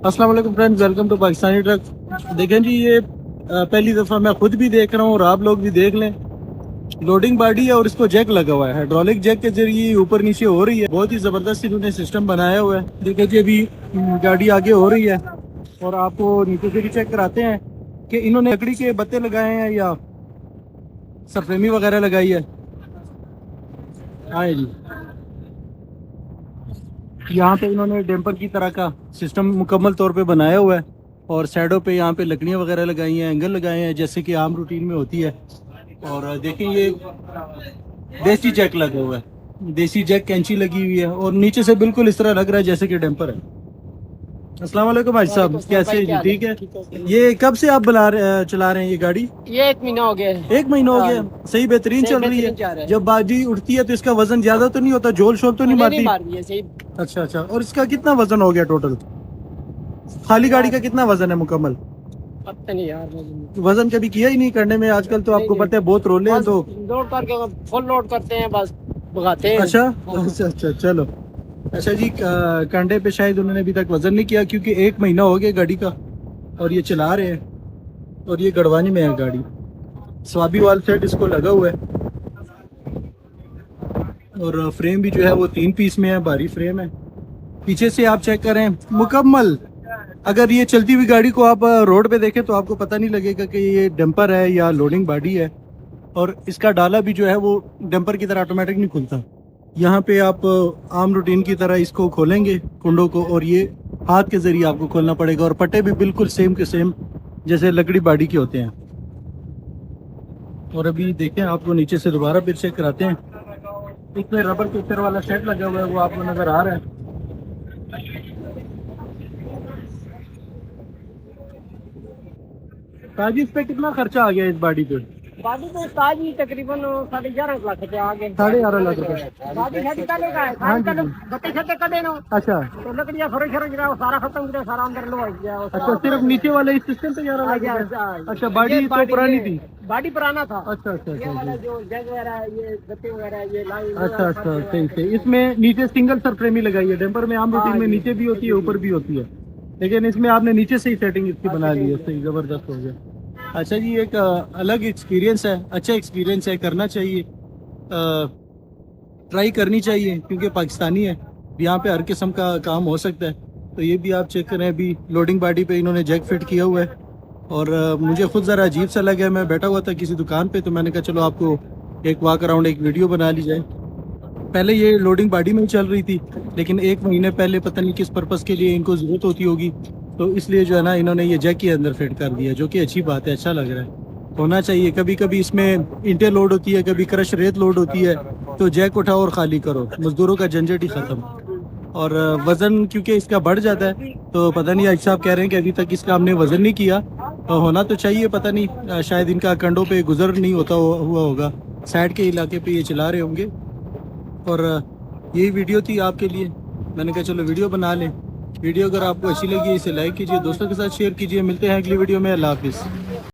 अस्सलाम वालेकुम friends, welcome to Pakistani truck. देखें जी, ये पहली दफ़ा मैं खुद भी देख रहा हूँ और आप लोग भी देख लें। लोडिंग बॉडी है और इसको जैक लगा हुआ है, हाइड्रोलिक जैक के जरिए ऊपर नीचे हो रही है। बहुत ही ज़बरदस्त इन्होंने सिस्टम बनाया हुआ है। देखें जी, अभी गाड़ी आगे हो रही है और आपको नीचे से भी चेक कराते हैं कि इन्होंने लकड़ी के बत्ते लगाए हैं या सरफ्रेमी वगैरह लगाई है। आए जी, यहाँ पे इन्होंने डेम्पर की तरह का सिस्टम मुकम्मल तौर पे बनाया हुआ है और साइडों पे यहाँ पे लकड़ियाँ वगैरह लगाई हैं, एंगल लगाए हैं जैसे कि आम रूटीन में होती है। और देखें, ये देसी जैक लगा हुआ है, देसी जैक कैंची लगी हुई है और नीचे से बिल्कुल इस तरह लग रहा है जैसे कि डेम्पर है। अस्सलाम वालेकुम भाई साहब, कैसे हैं जी? ठीक है। ये कब से आप चला रहे हैं ये गाड़ी? ये 1 महीना हो गया है। 1 महीना हो गया। सही बेहतरीन चल रही है। जब बाजी उठती है तो इसका वजन ज्यादा तो नहीं होता, झोल शोल तो नहीं मारती? सही। अच्छा अच्छा। और इसका कितना वजन हो गया टोटल? खाली गाड़ी का कितना वजन है मुकम्मल? पता नहीं यार, वजन कभी किया ही नहीं करने में। आजकल तो आपको पता है बहुत रोले हैं, तो लोड करके फुल लोड करते हैं, बस भगाते हैं। अच्छा अच्छा अच्छा, चलो। अच्छा जी, कंधे पे शायद उन्होंने अभी तक वजन नहीं किया क्योंकि 1 महीना हो गया गाड़ी का और ये चला रहे हैं और ये गढ़वानी में है गाड़ी। स्वाबी वाल सेट इसको लगा हुआ है और फ्रेम भी जो है वो 3 पीस में है, भारी फ्रेम है। पीछे से आप चेक करें मुकम्मल। अगर ये चलती हुई गाड़ी को आप रोड पे देखें तो आपको पता नहीं लगेगा कि ये डंपर है या लोडिंग बॉडी है। और इसका डाला भी जो है वो डंपर की तरह ऑटोमेटिक नहीं खुलता। यहाँ पे आप आम रूटीन की तरह इसको खोलेंगे कुंडों को और ये हाथ के जरिए आपको खोलना पड़ेगा। और पट्टे भी बिल्कुल सेम के सेम जैसे लकड़ी बॉडी के होते हैं। और अभी देखें, आपको नीचे से दोबारा फिर चेक कराते हैं। इसमें रबर के ऊपर वाला सेट लगा हुआ है, वो आपको नजर आ रहा है। ताजी इस पे कितना खर्चा आ गया इस बॉडी पे? बाकी तो ताजी तकरीबन 11.5 लाख रुपए आ गए। 11.5 लाख रुपए। बाकी शादी का का है। हाँ जी। बत्ते छत्ते का देना। अच्छा तो लकड़ियां फरे फरे गिरा, सारा खत्म किया, सारा अंदर लो गया। अच्छा, सिर्फ नीचे वाले इस सिस्टम पे 11 लाख रुपए। अच्छा, बॉडी तो पुरानी थी? बॉडी पुराना था। अच्छा अच्छा ये वाला अच्छा। जो जग वगैरह है, ये गत्ते वगैरह है, ये लाइन अच्छा अच्छा, सही सही। इसमें नीचे सिंगल सरफ्रेमी लगाई है। डेम्पर में आम रूटीन में नीचे भी होती है ऊपर भी होती है, लेकिन इसमें आपने नीचे से ही सेटिंग इसकी बना ली है। सही, जबरदस्त हो गया। अच्छा जी, एक अलग एक्सपीरियंस है, अच्छा एक्सपीरियंस है, करना चाहिए, ट्राई करनी चाहिए क्योंकि पाकिस्तानी है, यहाँ पे हर किस्म का काम हो सकता है। तो ये भी आप चेक करें, अभी लोडिंग बॉडी पे इन्होंने जैक फिट किया हुआ है और मुझे खुद ज़रा अजीब सा लगा। मैं बैठा हुआ था किसी दुकान पे तो मैंने कहा चलो आपको एक वॉक अराउंड, एक वीडियो बना ली जाए। पहले ये लोडिंग बॉडी में ही चल रही थी, लेकिन 1 महीने पहले पता नहीं किस पर्पज़ के लिए इनको ज़रूरत होती होगी, तो इसलिए जो है ना इन्होंने ये जैक के अंदर फिट कर दिया, जो कि अच्छी बात है, अच्छा लग रहा है। होना चाहिए। कभी कभी इसमें इंटे लोड होती है, कभी क्रश रेत लोड होती है, तो जैक उठाओ और खाली करो, मजदूरों का झंझट ही ख़त्म। और वज़न क्योंकि इसका बढ़ जाता है, तो पता नहीं, आज साहब कह रहे हैं कि अभी तक इसका हमने वज़न नहीं किया, तो होना तो चाहिए। पता नहीं, शायद इनका कंडों पे गुजर नहीं होता हुआ होगा, साइड के इलाके पे ये चला रहे होंगे। और यही वीडियो थी आपके लिए, मैंने कहा चलो वीडियो बना लें। वीडियो अगर आपको अच्छी लगी इसे लाइक कीजिए, दोस्तों के साथ शेयर कीजिए। मिलते हैं अगली वीडियो में। अल्लाह हाफिज़।